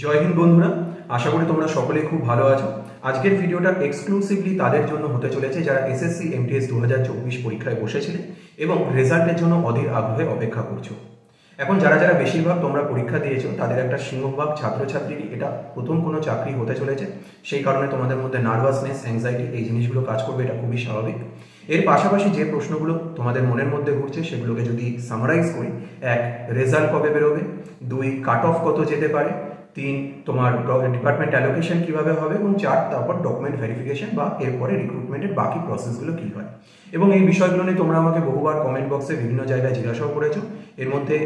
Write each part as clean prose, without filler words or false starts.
জয় হিন্দ বন্ধুরা, আশা করি তোমরা সকলেই খুব ভালো আছো। আজকের ভিডিওটা এক্সক্লুসিভলি তাদের জন্য হতে চলেছে যারা এসএসসি এমটিএস 2024 পরীক্ষায় বসেছিলে এবং রেজাল্টের জন্য অধীর আগ্রহে অপেক্ষা করছো। এখন যারা যারা বেশিরভাগ তোমরা পরীক্ষা দিয়েছো তাদের একটা সিংহভাগ ছাত্রছাত্রীরই এটা প্রথম কোনো চাকরি হতে চলেছে, সেই কারণে তোমাদের মধ্যে নার্ভাসনেস, অ্যাংজাইটি এই জিনিসগুলো কাজ করবে, এটা খুবই স্বাভাবিক। এর পাশাপাশি যে প্রশ্নগুলো তোমাদের মনের মধ্যে ঘুরছে সেগুলোকে যদি সামারাইজ করি, 1 রেজাল্ট কবে বেরোবে, 2 কাট অফ কত যেতে পারে, 3 তোমার ডিপার্টমেন্ট অ্যালোকেশন কিভাবে হবে, এবং 4 তারপর ডকুমেন্ট ভেরিফিকেশন বা এরপরে রিক্রুটমেন্টের বাকি প্রসেসগুলো কী হয়। এবং এই বিষয়গুলো নিয়ে তোমরা আমাকে বহুবার কমেন্ট বক্সে বিভিন্ন জায়গায় জিজ্ঞাসাও করেছো। এর মধ্যে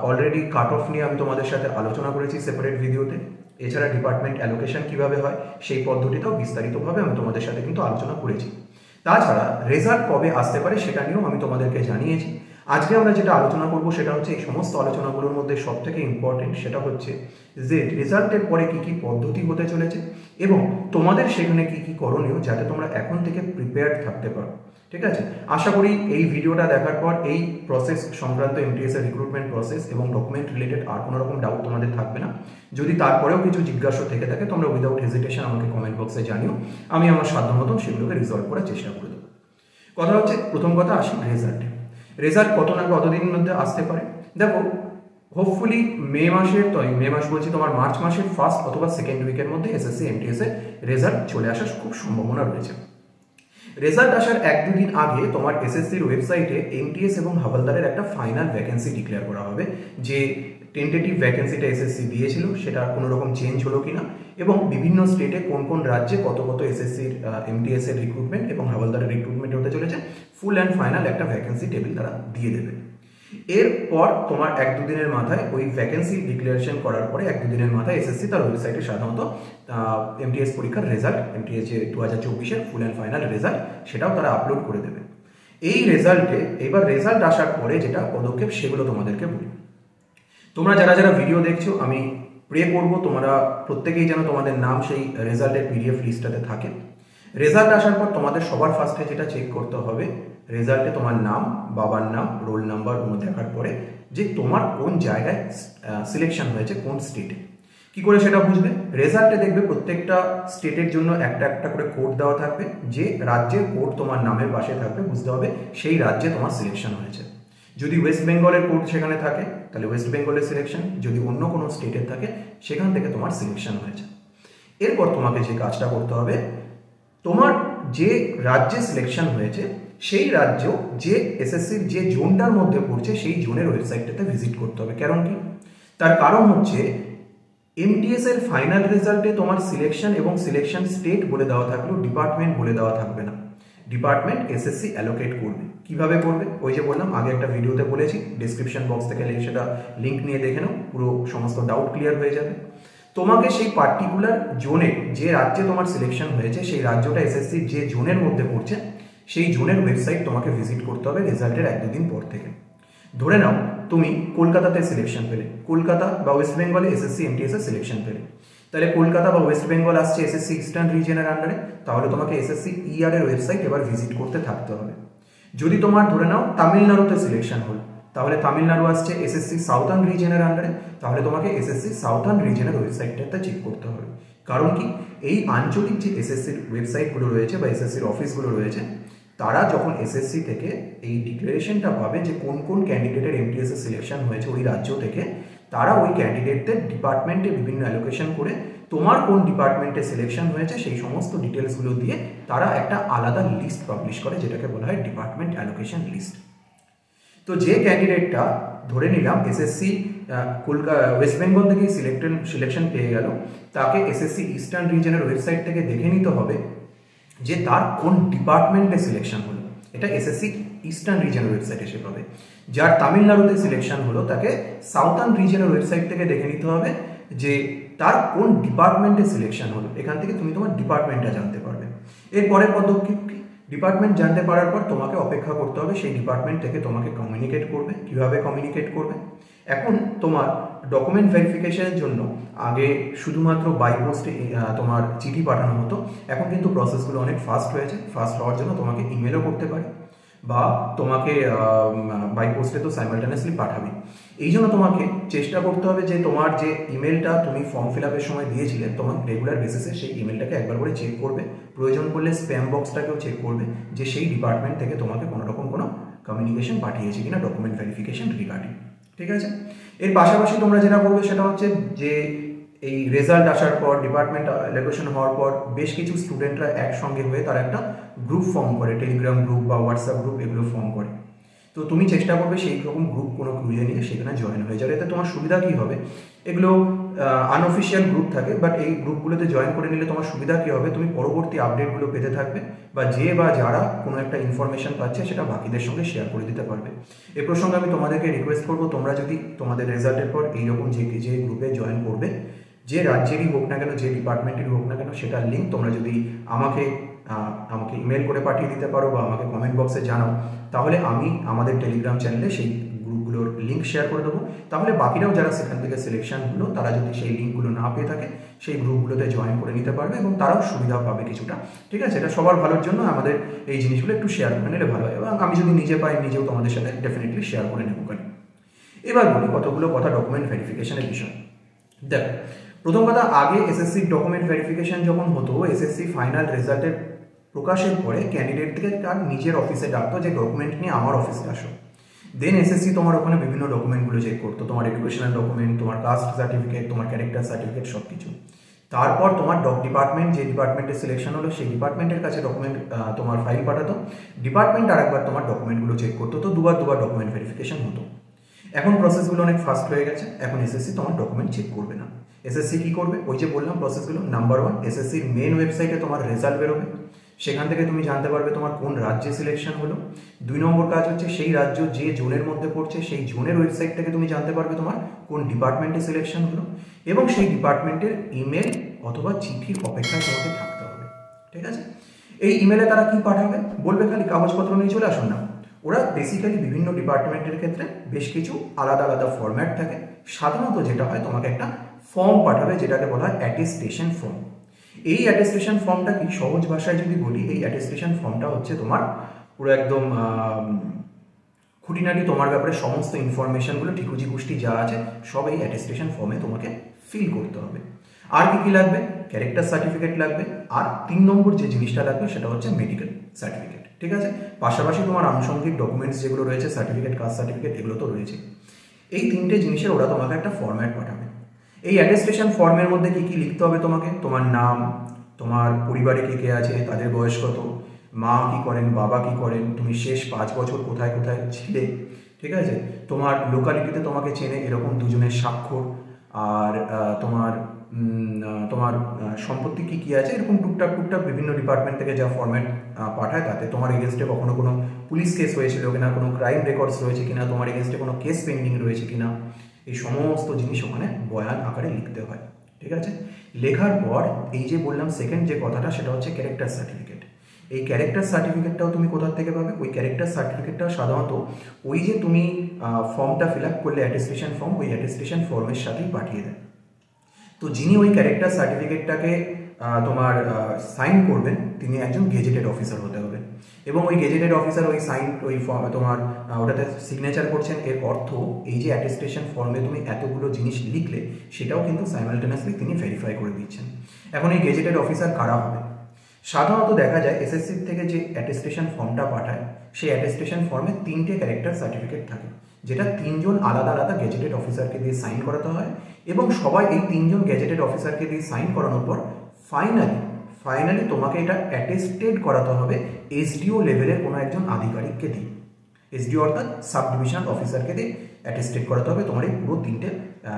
অলরেডি কাট অফ নিয়ে আমি তোমাদের সাথে আলোচনা করেছি সেপারেট ভিডিওতে। এছাড়া ডিপার্টমেন্ট অ্যালোকেশন কিভাবে হয় সেই পদ্ধতিটাও বিস্তারিতভাবে আমি তোমাদের সাথে কিন্তু আলোচনা করেছি। তাছাড়া রেজাল্ট কবে আসতে পারে সেটা নিয়েও আমি তোমাদেরকে জানিয়েছি। আজকে আমরা যেটা আলোচনা করব সেটা হচ্ছে এই সমস্ত আলোচনাগুলোর মধ্যে সবথেকে ইম্পর্টেন্ট সেটা হচ্ছে যে রেজাল্টের পরে কি কি পদ্ধতি হতে চলেছে এবং তোমাদের সেখানে কি কি করণীয় যাতে তোমরা এখন থেকে প্রিপেয়ার্ড থাকতে পারো। ঠিক আছে, আশা করি এই ভিডিওটা দেখার পর এই প্রসেস সংক্রান্ত এমটিএস এর রিক্রুটমেন্ট প্রসেস এবং ডকুমেন্ট রিলেটেড আর কোনো রকম ডাউট তোমাদের থাকবে না। যদি তারপরেও কিছু জিজ্ঞাসা থেকে থাকে তোমরা উইদাউট হেজিটেশন আমাকে কমেন্ট বক্সে জানিও, আমি আমার সাধ্য মতন সেগুলোকে রিজলভ করার চেষ্টা করে দেবো। কথা হচ্ছে, প্রথম কথা আসি রেজাল্টে। রেজাল্ট কত না কতদিনের মধ্যে আসতে পারে? দেখো, হোপফুলি মে মাস বলছি, তোমার মার্চ মাসের ফার্স্ট অথবা সেকেন্ড উইকের মধ্যে এসএসসি এমটিএস এর রেজাল্ট চলে আসার খুব সম্ভাবনা রয়েছে। রেজাল্ট আসার 1-2 দিন আগে তোমার এসএসসির ওয়েবসাইটে এমটিএস এবং হাওলদারের একটা ফাইনাল ভ্যাকেন্সি ডিক্লেয়ার করা হবে। যে টেন্টেটিভ ভ্যাকেন্সিটা এসএসসি দিয়েছিল সেটা কোনো রকম চেঞ্জ হলো কিনা এবং বিভিন্ন স্টেটে কোন কোন রাজ্যে কত কত এসএসসির এমটিএস এর রিক্রুটমেন্ট এবং হাওলদারের রিক্রুটমেন্ট হতে চলেছে, ফুল অ্যান্ড ফাইনাল একটা ভ্যাকেন্সি টেবিল তারা দিয়ে দেবে। এরপর তোমার 1-2 দিনের মাথায় ওই ভ্যাকেন্সি ডিক্লারেশন করার পরে 1-2 দিনের মাথায় এসএসসি তার ওয়েবসাইটে সাধারণত এমটিএস পরীক্ষার রেজাল্ট, এমটিএস যে 2024-এর ফুল অ্যান্ড ফাইনাল রেজাল্ট সেটাও তারা আপলোড করে দেবে। এই রেজাল্টে এবার রেজাল্ট আসার পরে যেটা পদক্ষেপ সেগুলো তোমাদেরকে বলি। তোমরা যারা যারা ভিডিও দেখছো আমি প্রে করবো তোমরা প্রত্যেকেই যেন তোমাদের নাম সেই রেজাল্টের পিডিএফ লিস্টটাতে থাকে। রেজাল্ট আসার পর তোমাদের সবার ফার্স্টে যেটা চেক করতে হবে, রেজাল্টে তোমার নাম, বাবার নাম, রোল নাম্বার দেখার পরে যে তোমার কোন জায়গায় সিলেকশন হয়েছে, কোন স্টেটে। কি করে সেটা বুঝবে? রেজাল্টে দেখবে প্রত্যেকটা স্টেটের জন্য একটা একটা করে কোড দেওয়া থাকবে। যে রাজ্যের কোড তোমার নামের পাশে থাকবে বুঝতে হবে সেই রাজ্যে তোমার সিলেকশন হয়েছে। যদি ওয়েস্ট বেঙ্গলের কোড সেখানে থাকে তাহলে ওয়েস্ট বেঙ্গলের সিলেকশন, যদি অন্য কোনো স্টেটের থাকে সেখান থেকে তোমার সিলেকশন হয়েছে। এরপর তোমাকে যে কাজটা করতে হবে, তোমার যে রাজ্যে সিলেকশন হয়েছে সেই রাজ্য যে এসএসসির যে জোনটার মধ্যে পড়ছে সেই জোনের ওয়েবসাইটটাতে ভিজিট করতে হবে। কারণ কি? তার কারণ হচ্ছে এমটিএস এর ফাইনাল রেজাল্টে তোমার সিলেকশন এবং সিলেকশন স্টেট বলে দেওয়া থাকলেও ডিপার্টমেন্ট বলে দেওয়া থাকবে না। ডিপার্টমেন্ট এসএসসি অ্যালোকেট করবে। কিভাবে করবে? ওই যে বললাম, আগে একটা ভিডিওতে বলেছি, ডেসক্রিপশন বক্স থেকে সেটা লিঙ্ক নিয়ে দেখে নাও, পুরো সমস্ত ডাউট ক্লিয়ার হয়ে যাবে। তোমাকে সেই পার্টিকুলার জোনে যে রাজ্যে তোমার সিলেকশন হয়েছে সেই রাজ্যটা এসএসসি যে জোনের মধ্যে পড়ছে সেই জোনের ওয়েবসাইট তোমাকে ভিজিট করতে হবে রেজাল্টের 1-2 দিন পর থেকে। ধরে নাও তুমি কলকাতাতে সিলেকশন পেলে, কলকাতা বা ওয়েস্ট বেঙ্গলে এসএসসি এমটিএস এর সিলেকশন পেলে, তাহলে কলকাতা বা ওয়েস্ট বেঙ্গল আসছে এসএসসি ইস্টার্ন রিজনের আন্ডারে, তাহলে তোমাকে এসএসসি ইআর এর ওয়েবসাইট এবার ভিজিট করতে থাকতে হবে। যদি তোমার ধরে নাও তামিলনাড়ুতে সিলেকশন হলো, তাহলে তামিলনাড়ু আসছে এসএসসি সাউথার্ন রিজনের আন্ডারে, তাহলে তোমাকে এসএসসি সাউথার্ন রিজনের ওয়েবসাইটটাতে চেক করতে হবে। কারণ কি? এই আঞ্চলিক যে এসএসসির ওয়েবসাইটগুলো রয়েছে বা এসএসসির অফিসগুলো রয়েছে, তারা যখন এসএসসি থেকে এই ডিক্লারেশনটা পাবে যে কোন কোন ক্যান্ডিডেটের এমটিএস এর সিলেকশন হয়েছে ওই রাজ্য থেকে, তারা ওই ক্যান্ডিডেটদের ডিপার্টমেন্টে বিভিন্ন অ্যালোকেশন করে তোমার কোন ডিপার্টমেন্টে সিলেকশন হয়েছে সেই সমস্ত ডিটেলসগুলো দিয়ে তারা একটা আলাদা লিস্ট পাবলিশ করে, যেটাকে বলা হয় ডিপার্টমেন্ট অ্যালোকেশন লিস্ট। তো যে ক্যান্ডিডেটটা ধরে নিলাম এসএসসি কলকাতা ওয়েস্ট বেঙ্গল থেকে সিলেকশন পেয়ে গেল, তাকে এসএসসি ইস্টার্ন রিজনের ওয়েবসাইট থেকে দেখে নিতে হবে যে তার কোন ডিপার্টমেন্টে সিলেকশন হলো। এটা এসএসসি ইস্টার্ন রিজনের ওয়েবসাইটে সে পাবে। যার তামিলনাড়ুতে সিলেকশন হলো তাকে সাউথার্ন রিজনের ওয়েবসাইট থেকে দেখে নিতে হবে যে তার কোন ডিপার্টমেন্টে সিলেকশন হলো। এখান থেকে তুমি তোমার ডিপার্টমেন্টটা জানতে পারবে। এরপরের পদক্ষেপ কি? ডিপার্টমেন্ট জানতে পারার পর তোমাকে অপেক্ষা করতে হবে সেই ডিপার্টমেন্ট থেকে তোমাকে কমিউনিকেট করবে। কিভাবে কমিউনিকেট করবে? এখন তোমার ডকুমেন্ট ভেরিফিকেশনের জন্য আগে শুধুমাত্র বাই পোস্টে তোমার চিঠি পাঠানো হতো, এখন কিন্তু প্রসেসগুলো অনেক ফাস্ট হয়েছে। ফাস্ট হওয়ার জন্য তোমাকে ইমেলও করতে পারে বা তোমাকে বাই পোস্টে তো সাইমালটেনিয়াসলি পাঠাবে। এই জন্য তোমাকে চেষ্টা করতে হবে যে তোমার যে ইমেলটা তুমি ফর্ম ফিল আপের সময় দিয়েছিলে, তোমার রেগুলার বেসিসে সেই ইমেলটাকে একবার করে চেক করবে, প্রয়োজন পড়লে স্প্যাম বক্সটাকেও চেক করবে যে সেই ডিপার্টমেন্ট থেকে তোমাকে কোনো রকম কোনো কমিউনিকেশন পাঠিয়েছে কিনা ডকুমেন্ট ভেরিফিকেশন রিগার্ডিং। ঠিক আছে, এর পাশাপাশি তোমরা যেটা করবে সেটা হচ্ছে যে এই রেজাল্ট আসার পর, ডিপার্টমেন্ট অ্যালোকেশন হওয়ার পর বেশ কিছু স্টুডেন্টরা একসঙ্গে হয়ে তারা একটা গ্রুপ ফর্ম করে, টেলিগ্রাম গ্রুপ বা হোয়াটসঅ্যাপ গ্রুপ এগুলো ফর্ম করে। তো তুমি চেষ্টা করবে সেই রকম গ্রুপ কোনো খুঁজে নিয়ে সেখানে জয়েন হয়ে যাবে। এতে তোমার সুবিধা কী হবে, এগুলো আনঅফিসিয়াল গ্রুপ থাকে, বাট এই গ্রুপগুলোতে জয়েন করে নিলে তোমার সুবিধা কী হবে, তুমি পরবর্তী আপডেটগুলো পেতে থাকবে বা যারা কোনো একটা ইনফরমেশন পাচ্ছে সেটা বাকিদের সঙ্গে শেয়ার করে দিতে পারবে। এ প্রসঙ্গে আমি তোমাদেরকে রিকোয়েস্ট করবো, তোমরা যদি তোমাদের রেজাল্টের পর এইরকম যে গ্রুপে জয়েন করবে, যে রাজ্যেরই হোক না কেন, যে ডিপার্টমেন্টেরই হোক না কেন, সেটার লিঙ্ক তোমরা যদি আমাকে ইমেল করে পাঠিয়ে দিতে পারো বা আমাকে কমেন্ট বক্সে জানাও, তাহলে আমি আমাদের টেলিগ্রাম চ্যানেলে সেই গ্রুপগুলোর লিঙ্ক শেয়ার করে দেবো। তাহলে বাকিরাও যারা সেখান থেকে সিলেকশন হলো, তারা যদি সেই লিঙ্কগুলো না পেয়ে থাকে সেই গ্রুপগুলোতে জয়েন করে নিতে পারবে এবং তারাও সুবিধা পাবে কিছুটা। ঠিক আছে, এটা সবার ভালোর জন্য আমাদের এই জিনিসগুলো একটু শেয়ার করে নিলে ভালো হয়, এবং আমি যদি নিজে পাই নিজেও তোমাদের সাথে ডেফিনেটলি শেয়ার করে নেবো। এবার বলি কতগুলো কথা ডকুমেন্ট ভেরিফিকেশনের বিষয়। দেখো, প্রথম কথা, আগে এসএসসির ডকুমেন্ট ভেরিফিকেশন যখন হতো, এসএসসি ফাইনাল রেজাল্টের প্রকাশের পরে ক্যান্ডিডেটকে তার নিজের অফিসে ডাকতো যে ডকুমেন্ট নিয়ে আমার অফিসে আসো। দেন এসএসসি তোমার ওখানে বিভিন্ন ডকুমেন্টগুলো চেক করতো, তোমার এডুকেশনাল ডকুমেন্ট, তোমার কাস্ট সার্টিফিকেট, তোমার ক্যারেক্টার সার্টিফিকেট, সব কিছু। তারপর তোমার ডিপার্টমেন্ট, যে ডিপার্টমেন্টে সিলেকশন হলো সেই ডিপার্টমেন্টের কাছে ডকুমেন্ট তোমার ফাইল পাঠাতো, ডিপার্টমেন্ট আরেকবার তোমার ডকুমেন্টগুলো চেক করতো। তো দুবার ডকুমেন্ট ভেরিফিকেশন হতো। এখন প্রসেসগুলো অনেক ফাস্ট হয়ে গেছে, এখন এসএসসি তোমার ডকুমেন্ট চেক করবে না। এসএসসি কি করবে, ওই যে বললাম প্রসেসগুলো। নাম্বার 1, এসএসসির মেন ওয়েবসাইটে তোমার রেজাল্ট বেরোবে, সেখান থেকে তুমি জানতে পারবে তোমার কোন রাজ্যে সিলেকশন হলো। 2 নম্বর কাজ হচ্ছে সেই রাজ্য যে জোনের মধ্যে পড়ছে সেই জোনের ওয়েবসাইট থেকে তুমি জানতে পারবে তোমার কোন ডিপার্টমেন্টে সিলেকশন হলো, এবং সেই ডিপার্টমেন্টের ইমেল অথবা চিঠির অপেক্ষায় তোমাকে থাকতে হবে। ঠিক আছে, এই ইমেলে তারা কি পাঠাবে, বলবে খালি কাগজপত্র নিয়ে চলে আসুন না। ওরা বেসিক্যালি বিভিন্ন ডিপার্টমেন্টের ক্ষেত্রে বেশ কিছু আলাদা আলাদা ফরম্যাট থাকে। সাধারণত যেটা হয়, তোমাকে একটা ফর্ম পাঠাবে যেটাকে বলা হয় অ্যাটেস্টেশন ফর্ম। এই অ্যাটেস্টেশন ফর্মটা কি, সহজ ভাষায় যদি বলি, এই অ্যাটেস্টেশন ফর্মটা হচ্ছে তোমার পুরো একদম খুঁটিনাটি তোমার ব্যাপারে সমস্ত ইনফরমেশনগুলো ঠিকুজি কুষ্টি যা আছে সব এই অ্যাটেস্টেশন ফর্মে তোমাকে ফিল করতে হবে। আর কি কি লাগবে, ক্যারেক্টার সার্টিফিকেট লাগবে, আর 3 নম্বর যে জিনিসটা লাগবে সেটা হচ্ছে মেডিকেল সার্টিফিকেট। ঠিক আছে, পাশাপাশি তোমার আনুষঙ্গিক ডকুমেন্টস যেগুলো রয়েছে, সার্টিফিকেট, কাস্ট সার্টিফিকেট, এগুলো তো রয়েছে। এই 3টে জিনিসের ওরা তোমাকে একটা ফরম্যাট পাঠাবে। এই অ্যাটেস্টেশন ফর্মের মধ্যে কি কি লিখতে হবে তোমাকে, তোমার নাম, তোমার পরিবারে কে কে আছে, তাদের বয়স কত, মা কি করেন, বাবা কি করেন, তুমি শেষ 5 বছর কোথায় কোথায় ছিলে, ঠিক আছে, তোমার লোকালিটিতে তোমাকে চেনে এরকম 2 জনের স্বাক্ষর, আর তোমার সম্পত্তি কি কি আছে, এরকম টুকটাক বিভিন্ন ডিপার্টমেন্ট থেকে যা ফরম্যাট পাঠায়, তাতে তোমার এগেনস্টে কখনো কোনো পুলিশ কেস হয়েছিল কিনা, কোনো ক্রাইম রেকর্ডস রয়েছে কিনা, তোমার এগেনস্টে কোনো কেস পেন্ডিং রয়েছে কিনা, এই সমস্ত জিনিস ওখানে বয়ান আকারে লিখতে হয়। ঠিক আছে, লেখার পর এই যে বললাম সেকেন্ড যে কথাটা, সেটা হচ্ছে ক্যারেক্টার সার্টিফিকেট। এই ক্যারেক্টার সার্টিফিকেটটাও তুমি কোথা থেকে পাবে, ওই ক্যারেক্টার সার্টিফিকেটটাও সাধারণত ওই যে তুমি ফর্মটা ফিল আপ করলে অ্যাটেস্টেশন ফর্ম, ওই অ্যাটেস্টেশন ফর্মের সাথেই পাঠিয়ে দেয়। তো যিনি ওই ক্যারেক্টার সার্টিফিকেটটাকে তোমার সাইন করবেন, তিনি একজন গেজেটেড অফিসার হতে হবে, এবং ওই গেজেটেড অফিসার ওই সাইন, ওই তোমার ওটাতে সিগনেচার করছেন। এর অর্থ এই যে অ্যাটেস্টেশন ফর্মে তুমি এতগুলো জিনিস লিখলে সেটাও কিন্তু সাইমালটেনিয়াসলি তিনি ভেরিফাই করে দিচ্ছেন। এখন এই গেজেটেড অফিসার কারা হবে, সাধারণত দেখা যায় এসএসসি থেকে যে অ্যাটেস্টেশন ফর্মটা পাঠায় সেই অ্যাটেস্টেশন ফর্মে 3টে ক্যারেক্টার সার্টিফিকেট থাকে, যেটা 3 জন আলাদা আলাদা গেজেটেড অফিসারকে দিয়ে সাইন করাতে হয়, এবং সবাই এই 3 জন গেজেটেড অফিসারকে দিয়ে সাইন করানোর পর ফাইনালি তোমাকে এটা অ্যাটেস্টেড করাতে হবে এসডিও লেভেলের কোনো একজন আধিকারিককে দিয়ে। এসডিও অর্থাৎ সাব ডিভিশনাল অফিসারকে দিয়ে অ্যাটেস্টেড করাতে হবে তোমার এই পুরো 3টে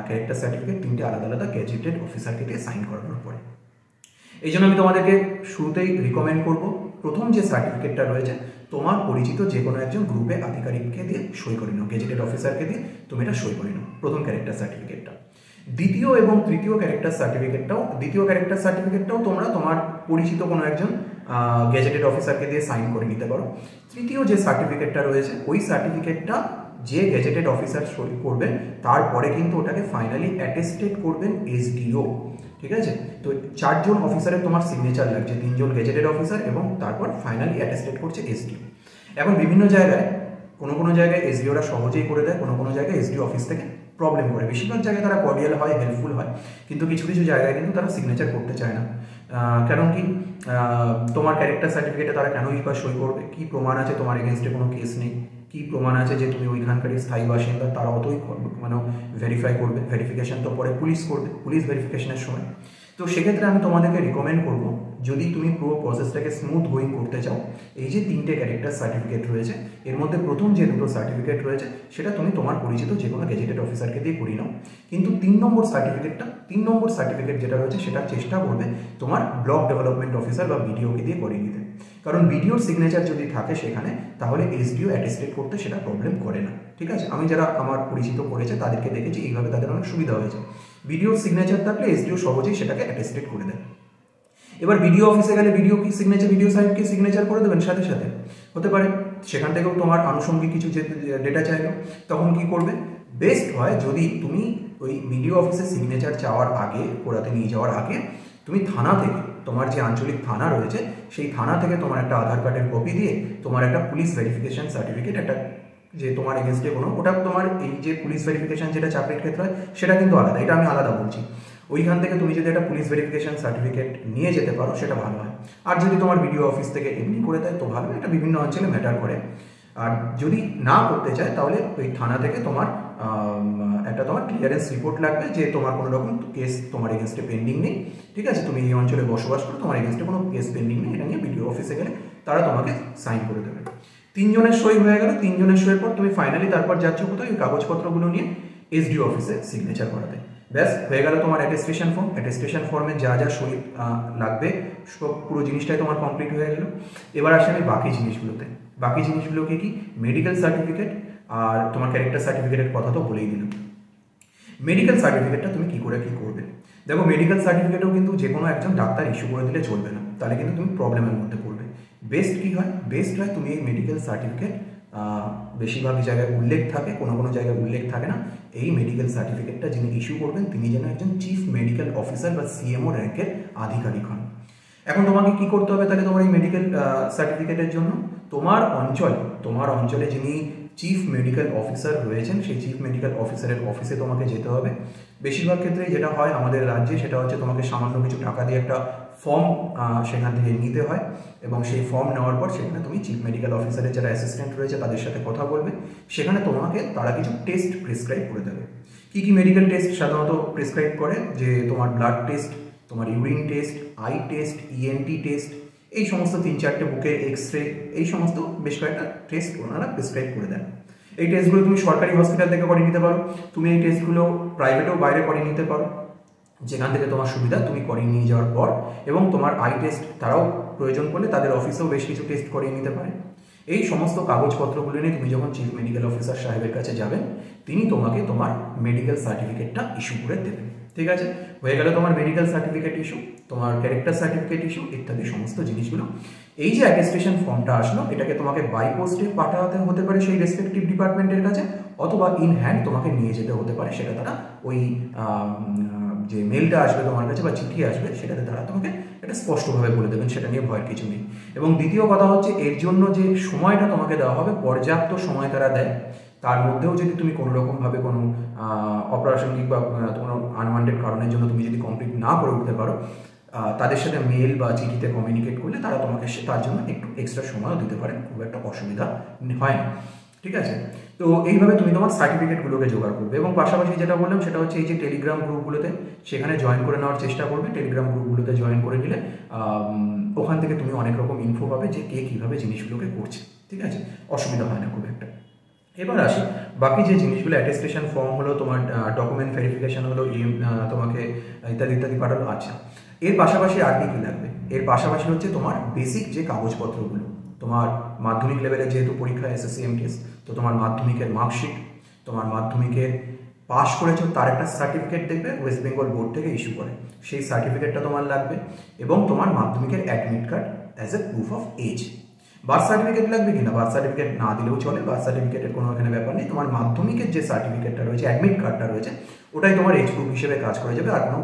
ক্যারেক্টার সার্টিফিকেট 3টে আলাদা আলাদা গেজেটেড অফিসারকে দিয়ে সাইন করানোর পরে। এই জন্য আমি তোমাদেরকে শুরুতেই রিকমেন্ড করব, প্রথম যে সার্টিফিকেটটা রয়েছে তোমার পরিচিত যে কোনো একজন গ্রুপে আধিকারিককে দিয়ে সই করে নাও, গেজেটেড অফিসারকে দিয়ে তুমি এটা সই করে নাও, প্রথম ক্যারেক্টার সার্টিফিকেটটা। দ্বিতীয় এবং তৃতীয় ক্যারেক্টার সার্টিফিকেটটাও তোমরা তোমার পরিচিত কোনো একজন গেজেটেড অফিসারকে দিয়ে সাইন করে নিতে পারো। তৃতীয় যে সার্টিফিকেটটা রয়েছে ওই সার্টিফিকেটটা যে গেজেটেড অফিসার সই করবেন তারপরে কিন্তু ওটাকে ফাইনালি অ্যাটেস্টেড করবেন এসডিও। ঠিক আছে, তো 4 জন অফিসারের তোমার সিগনেচার লাগছে, 3 জন গেজেটেড অফিসার এবং তারপর ফাইনালি অ্যাটেস্টেড করছে এসডিও। এখন বিভিন্ন জায়গায় কোনো কোনো জায়গায় এসডিওরা সহজেই করে দেয়, কোনো কোনো জায়গায় এসডিও অফিস থেকে প্রবলেম করে। বেশিরভাগ জায়গায় তারা কর্ডিয়াল হয়, হেল্পফুল হয়, কিন্তু কিছু কিছু জায়গায় কিন্তু তারা সিগনেচার করতে চায় না। কারণ কি, তোমার ক্যারেক্টার সার্টিফিকেটে তারা কেনই বা সই করবে? কি প্রমাণ আছে তোমার এগেনস্টে কোনো কেস নেই? কি প্রমাণ আছে যে তুমি ওইখানকারই স্থায়ী বাসিন্দা? তারা অতই মানে ভেরিফাই করবে। ভেরিফিকেশন তো পরে পুলিশ করবে, পুলিশ ভেরিফিকেশনের সময়। তো সেক্ষেত্রে আমি তোমাদেরকে রিকমেন্ড করবো, যদি তুমি পুরো প্রসেসটাকে স্মুথ গোয়িং করতে চাও, এই যে 3টে ক্যারেক্টার সার্টিফিকেট রয়েছে, এর মধ্যে প্রথম যে 2টো সার্টিফিকেট রয়েছে সেটা তুমি তোমার পরিচিত যে কোনো গেজেটেড অফিসারকে দিয়ে করিয়ে নাও। কিন্তু 3 নম্বর সার্টিফিকেট যেটা রয়েছে সেটা চেষ্টা করবে তোমার ব্লক ডেভেলপমেন্ট অফিসার বা বিডিওকে দিয়ে করিয়ে নিতে। কারণ বিডিওর সিগনেচার যদি থাকে সেখানে, তাহলে এসডিও অ্যাটেস্টেড করতে সেটা প্রবলেম করে না। ঠিক আছে, আমি যারা আমার পরিচিত করেছে তাদেরকে দেখেছি, এইভাবে তাদের অনেক সুবিধা হয়েছে। বিডিওর সিগনেচার থাকলে এসডিও সহজেই সেটাকে অ্যাটেস্টেড করে দেয়। এবার বিডিও অফিসে গেলে বিডিও সাহেবকে সিগনেচার করে দেবেন সাথে সাথে, হতে পারে সেখান থেকেও তোমার আনুষঙ্গিক কিছু যে ডেটা চাইলো, তখন কি করবে? বেস্ট হয় যদি তুমি ওই বিডিও অফিসে সিগনেচার চাওয়ার আগে, করাতে নিয়ে যাওয়ার আগে, তুমি থানা থেকে, তোমার যে আঞ্চলিক থানা রয়েছে সেই থানা থেকে তোমার একটা আধার কার্ডের কপি দিয়ে তোমার একটা পুলিশ ভেরিফিকেশন সার্টিফিকেট, একটা যে তোমার এগেনস্টে কোনো, ওটা তোমার এই যে পুলিশ ভেরিফিকেশন যেটা চাকরির ক্ষেত্রে হয় সেটা কিন্তু আলাদা, এটা আমি আলাদা বলছি। ওইখান থেকে তুমি যদি একটা পুলিশ ভেরিফিকেশন সার্টিফিকেট নিয়ে যেতে পারো সেটা ভালো হয়। আর যদি তোমার বিডিও অফিস থেকে এমনি করে দেয় তো ভালো, এটা বিভিন্ন অঞ্চলে ম্যাটার করে। আর যদি না করতে চায় তাহলে ওই থানা থেকে তোমার একটা তোমার ক্লিয়ারেন্স রিপোর্ট লাগবে যে তোমার কোনো রকম কেস তোমার এগেনস্টে পেন্ডিং নেই। ঠিক আছে, তুমি এই অঞ্চলে বসবাস করো, তোমার এগেনস্টে কোনো কেস পেন্ডিং নেই, এটা নিয়ে বিডিও অফিসে গেলে তারা তোমাকে সাইন করে দেবে। 3 জনের সই হয়ে গেল। 3 জনের সইয়ের পর তুমি ফাইনালি তারপর যাচ্ছ কোথায়? ওই কাগজপত্রগুলো নিয়ে এসডিও অফিসে সিগনেচার করাতে। ব্যাস হয়ে গেল তোমার অ্যাটেস্টেশন ফর্ম। অ্যাটেস্টেশন ফর্মে যা যা সই লাগবে সব পুরো জিনিসটাই তোমার কমপ্লিট হয়ে গেল। এবার আসে আমি বাকি জিনিসগুলোতে। বাকি জিনিসগুলোকে কি? মেডিকেল সার্টিফিকেট আর তোমার ক্যারেক্টার সার্টিফিকেটের কথা তো বলেই দিলাম। মেডিকেল সার্টিফিকেটটা তুমি কি করে কি করবে? দেখো, মেডিকেল সার্টিফিকেটও কিন্তু যে কোনো একজন ডাক্তার ইস্যু করে দিলে চলবে না, তাহলে কিন্তু তুমি প্রবলেমের মধ্যে পড়বে। বেস্ট কি হয়? বেস্ট হয় তুমি এই মেডিকেল সার্টিফিকেট, বেশিরভাগ জায়গায় উল্লেখ থাকে, কোনো কোনো জায়গায় উল্লেখ থাকে না, এই মেডিকেল সার্টিফিকেটটা যিনি ইস্যু করবেন তিনি যেন একজন চিফ মেডিকেল অফিসার বা সিএমও র্যাঙ্কের আধিকারিক হন। এখন তোমাকে কি করতে হবে তাহলে তোমার এই মেডিকেল সার্টিফিকেটের জন্য? তোমার অঞ্চলে যিনি চিফ মেডিকেল অফিসার রয়েছেন সেই চিফ মেডিকেল অফিসারের অফিসে তোমাকে যেতে হবে। বেশিরভাগ ক্ষেত্রে যেটা হয় আমাদের রাজ্যে সেটা হচ্ছে তোমাকে সামান্য কিছু টাকা দিয়ে একটা ফর্ম সেখান থেকে নিতে হয়, এবং সেই ফর্ম নেওয়ার পর সেখানে তুমি চিফ মেডিকেল অফিসারের যারা অ্যাসিস্ট্যান্ট রয়েছে তাদের সাথে কথা বলবে। সেখানে তোমাকে তারা কিছু টেস্ট প্রেসক্রাইব করে দেবে। কি কি মেডিকেল টেস্ট সাধারণত প্রেসক্রাইব করে? যে তোমার ব্লাড টেস্ট, তোমার urine test, I test, ENT test, এই সমস্ত 3-4টে বুকে এক্সরে, এই সমস্ত বেশ কয়েকটা টেস্ট ওনারা প্রেসক্রাইব করে দেন। এই টেস্টগুলো তুমি সরকারি হসপিটাল থেকে করিয়ে নিতে পারো, তুমি এই টেস্টগুলো প্রাইভেটেও বাইরে করিয়ে নিতে পারো, যেখান থেকে তোমার সুবিধা তুমি করিয়ে নিয়ে যাওয়ার পর। এবং তোমার আই টেস্ট তারাও প্রয়োজন পড়লে তাদের অফিসেও বেশ কিছু টেস্ট করিয়ে নিতে পারে। এই সমস্ত কাগজপত্রগুলো নিয়ে তুমি যখন চিফ মেডিকেল অফিসার সাহেবের কাছে যাবেন, তিনি তোমাকে তোমার মেডিকেল সার্টিফিকেটটা ইস্যু করে দেবেন। ঠিক আছে, হয়ে গেল তোমার মেডিকেল সার্টিফিকেট ইস্যু, তোমার ক্যারেক্টার সার্টিফিকেট ইস্যু ইত্যাদি সমস্ত জিনিসগুলো। এই যে অ্যাটেস্টেশন ফর্মটা আসলো, এটাকে তোমাকে বাই পোস্টে পাঠাতে হতে পারে সেই রেসপেক্টিভ ডিপার্টমেন্টের কাছে, অথবা ইন হ্যান্ড তোমাকে নিয়ে যেতে হতে পারে। সেটা তারা ওই যে মেলটা আসবে তোমার কাছে বা চিঠি আসবে সেটাতে তারা তোমাকে এটা স্পষ্টভাবে বলে দেবেন, সেটা নিয়ে ভয়ের কিছু নেই। এবং দ্বিতীয় কথা হচ্ছে, এর জন্য যে সময়টা তোমাকে দেওয়া হবে পর্যাপ্ত সময় তারা দেয়। তার মধ্যেও যদি তুমি কোনো রকমভাবে কোনো অপ্রাসঙ্গিক বা কোনো আনওয়ান্টেড কারণের জন্য তুমি যদি কমপ্লিট না করে উঠতে পারো, তাদের সাথে মেল বা চিঠিতে কমিউনিকেট করলে তারা তোমাকে তার জন্য একটু এক্সট্রা সময়ও দিতে পারে, খুব একটা অসুবিধা হয় না। ঠিক আছে, তো এইভাবে তুমি তোমার সার্টিফিকেটগুলোকে জোগাড় করবে। এবং পাশাপাশি যেটা বললাম সেটা হচ্ছে এই যে টেলিগ্রাম গ্রুপগুলোতে সেখানে জয়েন করে নেওয়ার চেষ্টা করবে। টেলিগ্রাম গ্রুপগুলোতে জয়েন করে নিলে ওখান থেকে তুমি অনেক রকম ইনফো পাবে যে কে কীভাবে জিনিসগুলোকে করছে। ঠিক আছে, অসুবিধা হয় না খুব একটা। এবার আসি বাকি যে জিনিসগুলো, অ্যাটেস্টেশন ফর্ম হলো, তোমার ডকুমেন্ট ভেরিফিকেশন হলো, তোমাকে ইত্যাদি ইত্যাদি পাঠালো। আচ্ছা, এর পাশাপাশি আর কি লাগবে? এর পাশাপাশি হচ্ছে তোমার বেসিক যে কাগজপত্রগুলো, তোমার মাধ্যমিক লেভেলে যেহেতু পরীক্ষা এসএসসি এমটিএস, তো তোমার মাধ্যমিকের মার্কশিট, তোমার মাধ্যমিকের পাস করেছো তার একটা সার্টিফিকেট দেখবে ওয়েস্ট বেঙ্গল বোর্ড থেকে ইস্যু করে, সেই সার্টিফিকেটটা তোমার লাগবে। এবং তোমার মাধ্যমিকের admit card as a proof of age. Birth certificate লাগবে কিনা? বার্থ সার্টিফিকেট না দিলেও চলে, বার্থ সার্টিফিকেটের কোনো এখানে ব্যাপার নেই। তোমার মাধ্যমিকের যে সার্টিফিকেটটা রয়েছে, অ্যাডমিট কার্ডটা রয়েছে, ওটাই তোমার এজ প্রুফ হিসেবে কাজ করে যাবে, আর কোনো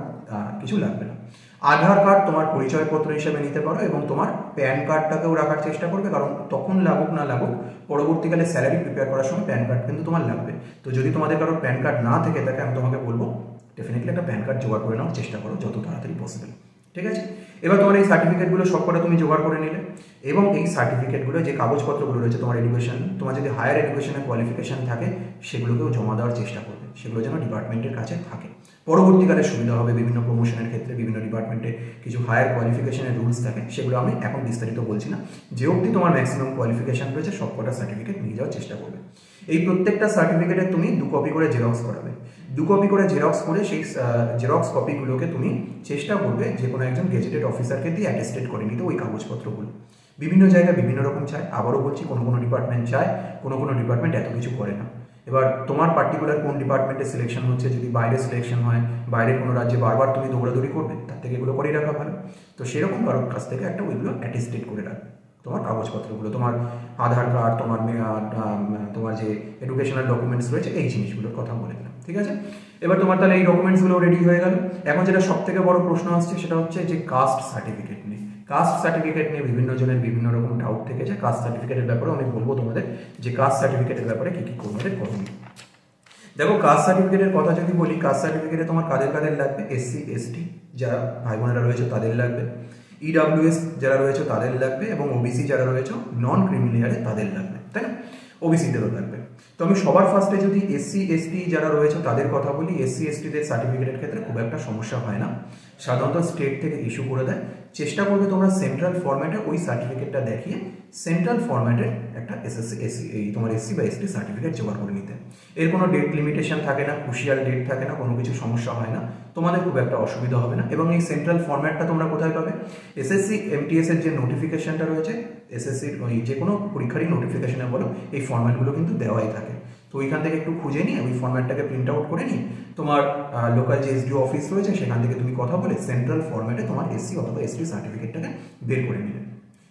কিছু লাগবে না। আধার কার্ড তোমার পরিচয়পত্র হিসেবে নিতে পারো এবং তোমার প্যান কার্ডটাকেও রাখার চেষ্টা করবে, কারণ তখন লাগুক না লাগুক পরবর্তীকালে স্যালারি প্রিপেয়ার করার সময় প্যান কার্ড কিন্তু তোমার লাগবে। তো যদি তোমাদের কারোর প্যান কার্ড না থেকে থাকে আমি তোমাকে বলবো ডেফিনেটলি একটা প্যান কার্ড জোগাড় করে নেওয়ার চেষ্টা করো যত তাড়াতাড়ি পসিবল। ঠিক আছে, এবার তোমার এই সার্টিফিকেটগুলো সবকটা তুমি জোগাড় করে নিলে এবং এই সার্টিফিকেটগুলো যে কাগজপত্রগুলো রয়েছে তোমার এডুকেশন, তোমার যদি হায়ার এডুকেশনের কোয়ালিফিকেশন থাকে সেগুলোকেও জমা দেওয়ার চেষ্টা করবে, সেগুলো যেন ডিপার্টমেন্টের কাছে থাকে। পরবর্তীকালে সুবিধা হবে বিভিন্ন প্রমোশনের ক্ষেত্রে, বিভিন্ন ডিপার্টমেন্টে কিছু হায়ার কোয়ালিফিকেশনের রুলস থাকে, সেগুলো আমি এখন বিস্তারিত বলছি না। যে অবধি তোমার ম্যাক্সিমাম কোয়ালিফিকেশন রয়েছে সবকটা সার্টিফিকেট নিয়ে যাওয়ার চেষ্টা করবে। এই প্রত্যেকটা সার্টিফিকেটে তুমি 2 কপি করে জেরক্স করাবে। 2 কপি করে জেরক্স করে সেই জেরক্স কপিগুলোকে তুমি চেষ্টা করবে যে কোনো একজন গেজেটেড অফিসারকে দিয়ে অ্যাটেস্টেড করে নিতে ওই কাগজপত্রগুলো। বিভিন্ন জায়গায় বিভিন্ন রকম চায়, আবারও বলছি কোনো কোনো ডিপার্টমেন্ট চায়, কোনো কোনো ডিপার্টমেন্ট এত কিছু করে না। এবার তোমার পার্টিকুলার কোন ডিপার্টমেন্টে সিলেকশন হচ্ছে, যদি বাইরে সিলেকশন হয়, বাইরের কোনো রাজ্যে বারবার তুমি দৌড়াদৌড়ি করবে, তার থেকে এগুলো করেই রাখা ভালো। তো সেরকম কারোর কাছ থেকে একটা ওইগুলো অ্যাটেস্টেড করে রাখবে তোমার কাগজপত্রগুলো, তোমার আধার কার্ড, তোমার যে এডুকেশনাল ডকুমেন্টস রয়েছে, এই জিনিসগুলোর কথা বলে দিলাম। ঠিক আছে, এবার তোমার তাহলে এই ডকুমেন্টসগুলো রেডি হয়ে গেল। এখন যেটা সব থেকে বড় প্রশ্ন আসছে সেটা হচ্ছে যে কাস্ট সার্টিফিকেট নিয়ে। কাস্ট সার্টিফিকেট নিয়ে বিভিন্ন জনের বিভিন্ন রকম ডাউট থেকেছে। কাস্ট সার্টিফিকেটের ব্যাপারে আমি বলবো তোমাদের যে কাস্ট সার্টিফিকেটের ব্যাপারে কী কী তোমাদের করণীয়। দেখো, কাস্ট সার্টিফিকেটের কথা যদি বলি, কাস্ট সার্টিফিকেটে তোমার কাদের কাদের লাগবে, SC ST যারা ভাই বোনেরা রয়েছে তাদের লাগবে, EWS যারা রয়েছে তাদের লাগবে এবং OBC যারা রয়েছে নন ক্রিমিলিয়ারে তাদের লাগবে, তাই না? OBCদেরও লাগবে। তো আমি সবার ফার্স্টে যদি SC ST যারা রয়েছে তাদের কথা বলি, SC STদের সার্টিফিকেটের ক্ষেত্রে খুব একটা সমস্যা হয় না, সাধারণত স্টেট থেকে ইস্যু করে দেয়। চেষ্টা করবে তোমরা সেন্ট্রাল ফরম্যাটে ওই সার্টিফিকেটটা দেখিয়ে সেন্ট্রাল ফরম্যাটে একটা তোমার SC বা ST সার্টিফিকেট জোগাড় করে নিতে। এর কোনো ডেট লিমিটেশন থাকে না, ক্রুশিয়াল ডেট থাকে না, কোনো কিছু সমস্যা হয় না, তোমাদের খুব একটা অসুবিধা হবে না। এবং এই সেন্ট্রাল ফরম্যাটটা তোমরা কোথায় পাবে? SSC MTS এর যে নোটিফিকেশনটা রয়েছে, SSCর ওই যে কোনো পরীক্ষারই নোটিফিকেশনে বলো, এই ফরম্যাটগুলো কিন্তু দেওয়াই থাকে। তো ওইখান থেকে একটু খুঁজে নিয়ে ওই ফরম্যাটটাকে প্রিন্ট আউট করে নিয়ে তোমার লোকাল যে SDO অফিস রয়েছে সেখান থেকে তুমি কথা বলে সেন্ট্রাল ফরম্যাটে তোমার SC অথবা ST সার্টিফিকেটটাকে বের করে নিলে।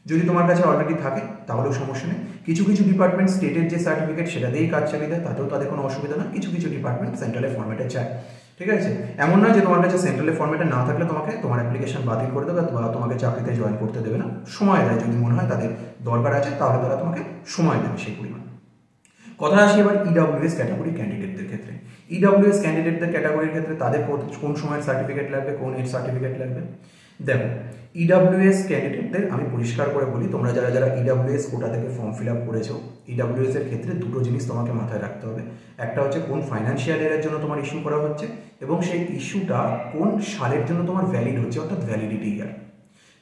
যদি তোমার কাছে অলরেডি থাকে তাহলেও সমস্যা নেই। কিছু কিছু ডিপার্টমেন্ট স্টেটের যে সার্টিফিকেট সেটা দিয়েই কাজ চালিয়ে দেয়, তাতেও তাদের কোনো অসুবিধা না। কিছু কিছু ডিপার্টমেন্ট সেন্ট্রালের ফরম্যাটে চায়। ঠিক আছে, এমন নয় যে তোমার কাছে সেন্ট্রালের ফরম্যাটে না থাকলে তোমাকে তোমার অ্যাপ্লিকেশন বাতিল করে দেবে বা তোমাকে চাকরিতে জয়েন করতে দেবে না। সময় দেয়, যদি মনে হয় তাদের দরকার আছে তাহলে তারা তোমাকে সময় দেবে সেই পরিমাণ। কথা আসি এবার EWS ক্যাটাগরি ক্যান্ডিডেটদের ক্ষেত্রে। EWS ক্যান্ডিডেটদের ক্যাটাগরির ক্ষেত্রে তাদের কোন সময়ের সার্টিফিকেট লাগবে, কোন এর সার্টিফিকেট লাগবে। দেখো, EWS ক্যান্ডিডেটদের আমি পরিষ্কার করে বলি, তোমরা যারা যারা EWS কোটা থেকে ফর্ম ফিল আপ করেছো, EWS এর ক্ষেত্রে দুটো জিনিস তোমাকে মাথায় রাখতে হবে। একটা হচ্ছে কোন ফাইন্যান্সিয়াল ইয়ারের জন্য তোমার ইস্যু করা হচ্ছে এবং সেই ইস্যুটা কোন সালের জন্য তোমার ভ্যালিড হচ্ছে, অর্থাৎ ভ্যালিডিটি ইয়ার।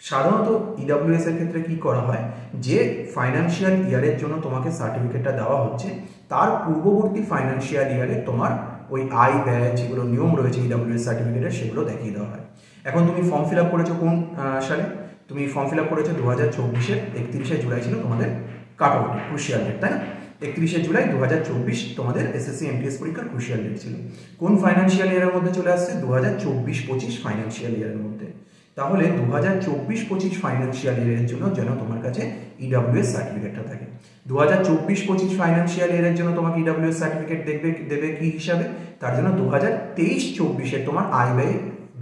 সাধারণত EWS এর ক্ষেত্রে কি করা হয়, যে ফাইন্যান্সিয়াল ইয়ারের জন্য তোমাকে সার্টিফিকেটটা দেওয়া হচ্ছে তার পূর্ববর্তী ফাইন্যান্সিয়াল ইয়ারে তোমার ওই আয় ব্যয় যেগুলো নিয়ম রয়েছে EWS সার্টিফিকেটের সেগুলো দেখিয়ে দেওয়া হয়। এখন তুমি ফর্ম ফিল আপ করেছো কোন সালে? তুমি ফর্ম ফিল আপ করেছো 2024-এর 31শে জুলাই ছিল তোমাদের cut off date, crucial date, তাই না? 31শে জুলাই 2024 তোমাদের SSC MTS পরীক্ষার ক্রুশিয়াল ডেট ছিল। কোন ফাইন্যান্সিয়াল ইয়ারের মধ্যে চলে আসছে? 2024-25 ফাইন্যান্সিয়াল ইয়ারের মধ্যে। তাহলে 2024-25 ফাইন্যান্সিয়াল ইয়ারের জন্য যেন তোমার কাছে EWS সার্টিফিকেটটা থাকে। 2024-25 ফাইন্যান্সিয়াল ইয়ারের জন্য তোমাকে EWS সার্টিফিকেট দেবে কি হিসাবে? তার জন্য 2023-24-এর তোমার আয় ব্যয়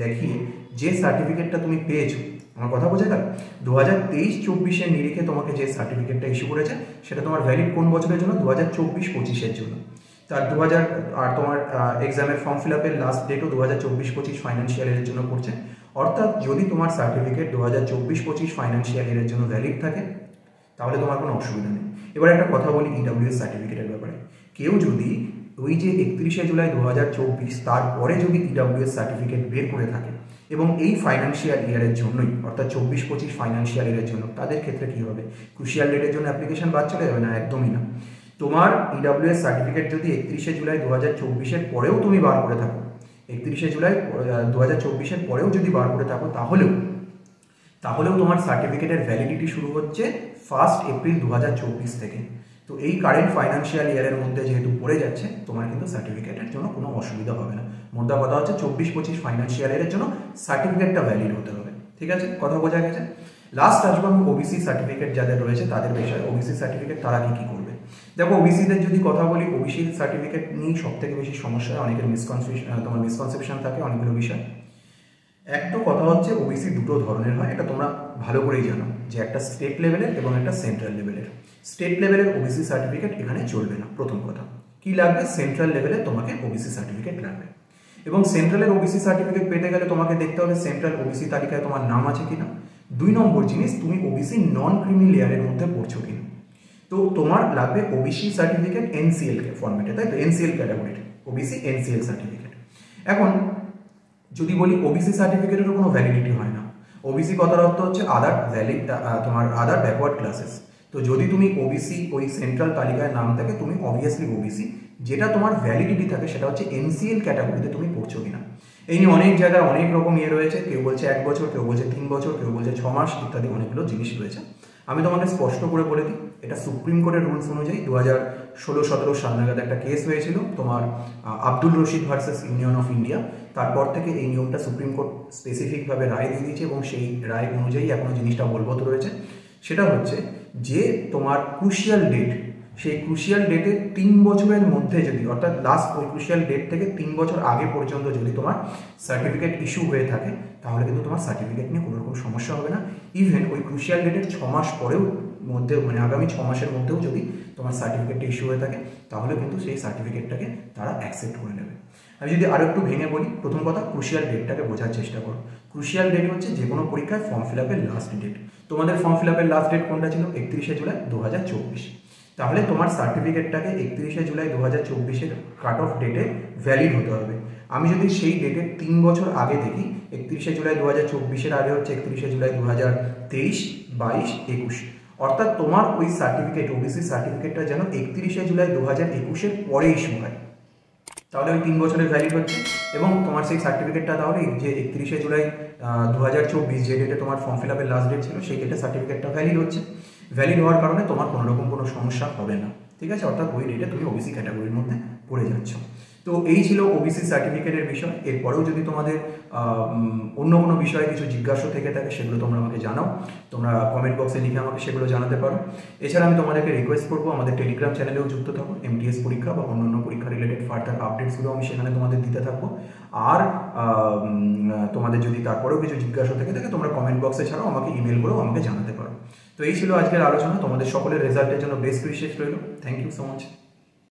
দেখিয়ে যে সার্টিফিকেটটা তুমি পেয়েছো, আমার কথা বোঝা গেল? 2023-24-এর নিরিখে তোমাকে যে সার্টিফিকেটটা ইস্যু করেছে সেটা তোমার ভ্যালিড কোন বছরের জন্য? 2024-25-এর জন্য। তার আর তোমার এক্সামের ফর্ম ফিল আপের লাস্ট ডেটও 2024-25 ফাইন্যান্সিয়াল ইয়ারের জন্য পড়ছে। অর্থাৎ যদি তোমার সার্টিফিকেট 2024-25 ফাইন্যান্সিয়াল ইয়ারের জন্য ভ্যালিড থাকে তাহলে তোমার কোনো অসুবিধা নেই। এবার একটা কথা বলি EWS সার্টিফিকেটের ব্যাপারে। কেউ যদি ওই যে 31শে জুলাই 2024 তারপরে যদি EWS সার্টিফিকেট বের করে থাকে এবং এই ফাইন্যান্সিয়াল ইয়ারের জন্যই, অর্থাৎ 24-25 ফাইন্যান্সিয়াল ইয়ারের জন্য, তাদের ক্ষেত্রে কী হবে? ক্রুশিয়াল ডেটের জন্য অ্যাপ্লিকেশন বাদ চলে যাবে না? একদমই না। তোমার EWS সার্টিফিকেট যদি 31শে জুলাই 2024-এর পরেও তুমি বার করে থাকো, 31শে জুলাই 2024-এর পরেও যদি বার করে থাকো, তাহলেও তোমার সার্টিফিকেটের ভ্যালিডিটি শুরু হচ্ছে 1 এপ্রিল 2024 থেকে। তো এই কারেন্ট ফাইন্যান্সিয়াল ইয়ারের মধ্যে যেহেতু পড়ে যাচ্ছে, তোমার কিন্তু সার্টিফিকেটের জন্য কোনো অসুবিধা হবে না। মোদ্দা কথা হচ্ছে 24-25 ফাইন্যান্সিয়াল ইয়ারের জন্য সার্টিফিকেটটা ভ্যালিড হতে হবে। ঠিক আছে, কথা বোঝা গেছে? লাস্ট আসবো আমি OBC সার্টিফিকেট যাদের রয়েছে তাদের বিষয়ে। OBC সার্টিফিকেট তারা কি করবে? দেখো, OBCদের যদি কথা বলি, OBC সার্টিফিকেট নিয়ে সব থেকে বেশি সমস্যা হয়, অনেকের মিসকনসেপশন থাকে অনেকগুলো বিষয়। একটা কথা হচ্ছে ওবিসি দুটো ধরনের হয়, এটা তোমরা ভালো করেই জানো যে একটা স্টেট লেভেলের এবং একটা সেন্ট্রাল লেভেলের। স্টেট লেভেলের ওবিসি সার্টিফিকেট এখানে চলবে না। প্রথম কথা কি লাগবে, সেন্ট্রাল লেভেলে তোমাকে ওবিসি সার্টিফিকেট লাগবে। এবং সেন্ট্রালের ওবিসি সার্টিফিকেট পেতে গেলে তোমাকে দেখতে হবে সেন্ট্রাল ওবিসি তালিকায় তোমার নাম আছে কিনা। 2 নম্বর জিনিস, তুমি ওবিসি নন ক্রিমি লেয়ারের মধ্যে পড়ছো কিনা। তো তোমার লাগবে ওবিসি সার্টিফিকেট এনসিএল ফরম্যাটে, তাই তো, এনসিএল ক্যাটাগরির ওবিসি এনসিএল সার্টিফিকেট। এখন যদি বলি ওবিসি সার্টিফিকেটেরও কোনো ভ্যালিডিটি হয় না। ওবিসি কথার অর্থ হচ্ছে আদার ভ্যালিড, তোমার আদার ব্যাকওয়ার্ড ক্লাসেস। তো যদি তুমি ওবিসি ওই সেন্ট্রাল তালিকায় নাম থাকে, তুমি অবভিয়াসলি ওবিসি। যেটা তোমার ভ্যালিডিটি থাকে সেটা হচ্ছে এনসিএল ক্যাটাগরিতে তুমি পড়ছো কিনা। এই নিয়ে অনেক জায়গায় অনেক রকম রয়েছে, কেউ বলছে 1 বছর, কেউ বলছে 3 বছর, কেউ বলছে 6 মাস, ইত্যাদি অনেকগুলো জিনিস রয়েছে। আমি তোমাকে স্পষ্ট করে বলে দিই, এটা সুপ্রিম কোর্টের রুলস অনুযায়ী 2016-17 সাল নাগাদ একটা কেস হয়েছিল তোমার Abdul Rashid versus union of India. তারপর থেকে এই নিয়মটা সুপ্রিম কোর্ট স্পেসিফিকভাবে রায় দিয়ে দিয়েছে এবং সেই রায় অনুযায়ী এখনো জিনিসটা বলবৎ রয়েছে। সেটা হচ্ছে যে তোমার ক্রুশিয়াল ডেট, সেই ক্রুশিয়াল ডেটে 3 বছরের মধ্যে যদি, অর্থাৎ লাস্ট ওই ক্রুশিয়াল ডেট থেকে 3 বছর আগে পর্যন্ত যদি তোমার সার্টিফিকেট ইস্যু হয়ে থাকে, তাহলে কিন্তু তোমার সার্টিফিকেট নিয়ে কোনো রকম সমস্যা হবে না। ইভেন ওই ক্রুশিয়াল ডেটের 6 মাস পরেও মধ্যে, মানে আগামী 6 মাসের মধ্যেও যদি তোমার সার্টিফিকেটটা ইস্যু হয়ে থাকে, তাহলে কিন্তু সেই সার্টিফিকেটটাকে তারা অ্যাকসেপ্ট করে নেবে। আমি যদি আরও একটু ভেঙে বলি, প্রথম কথা ক্রুশিয়াল ডেটটাকে বোঝার চেষ্টা করো। ক্রুশিয়াল ডেট হচ্ছে যে কোনো পরীক্ষায় ফর্ম ফিল আপের লাস্ট ডেট। তোমাদের ফর্ম ফিল আপের লাস্ট ডেট কোনটা ছিল? 31শে জুলাই 2024। তাহলে তোমার সার্টিফিকেটটাকে 31শে জুলাই 2024-এর কাট অফ ডেটে ভ্যালিড হতে হবে। আমি যদি সেই ডেটের 3 বছর আগে দেখি, 31শে জুলাই 2024-এর আগে হচ্ছে 31শে জুলাই 2023, 22, 21, অর্থাৎ তোমার ওই সার্টিফিকেট, ওবিসি সার্টিফিকেটটা যেন 31শে জুলাই 2021-এর পরে ইস্যু হয়, তাহলে ওই 3 বছরের ভ্যালিড হচ্ছে। এবং তোমার সেই সার্টিফিকেটটা তাহলে যে 31শে জুলাই 2024 যে ডেটে তোমার ফর্ম ফিল আপের লাস্ট ডেট ছিল, সেই ডেটে সার্টিফিকেটটা ভ্যালিড হচ্ছে। ভ্যালিড হওয়ার কারণে তোমার কোনো রকম কোনো সমস্যা হবে না, ঠিক আছে? অর্থাৎ ওই ডেটে তুমি ওবিসি ক্যাটাগরির মধ্যে পড়ে যাচ্ছ। তো এই ছিল ওবিসি সার্টিফিকেটের বিষয়। এরপরেও যদি তোমাদের অন্য কোনো বিষয়ে কিছু জিজ্ঞাসা থেকে থাকে, সেগুলো তোমরা আমাকে জানাও, তোমরা কমেন্ট বক্সে লিখে আমাকে সেগুলো জানাতে পারো। এছাড়া আমি তোমাদেরকে রিকোয়েস্ট করবো, আমাদের টেলিগ্রাম চ্যানেলেও যুক্ত থাকো। এমটিএস পরীক্ষা বা অন্যান্য পরীক্ষা রিলেটেড ফার্দার আপডেটসগুলো আমি সেখানে তোমাদের দিতে থাকবো। আর তোমাদের যদি তারপরেও কিছু জিজ্ঞাসা থেকে থাকে, তোমরা কমেন্ট বক্সে ছাড়াও আমাকে ইমেল করেও আমাকে জানাতে পারো। তো এই ছিল আজকের আলোচনা। তোমাদের সকলের রেজাল্টের জন্য বেস্ট উইশেস রইল। Thank you so much.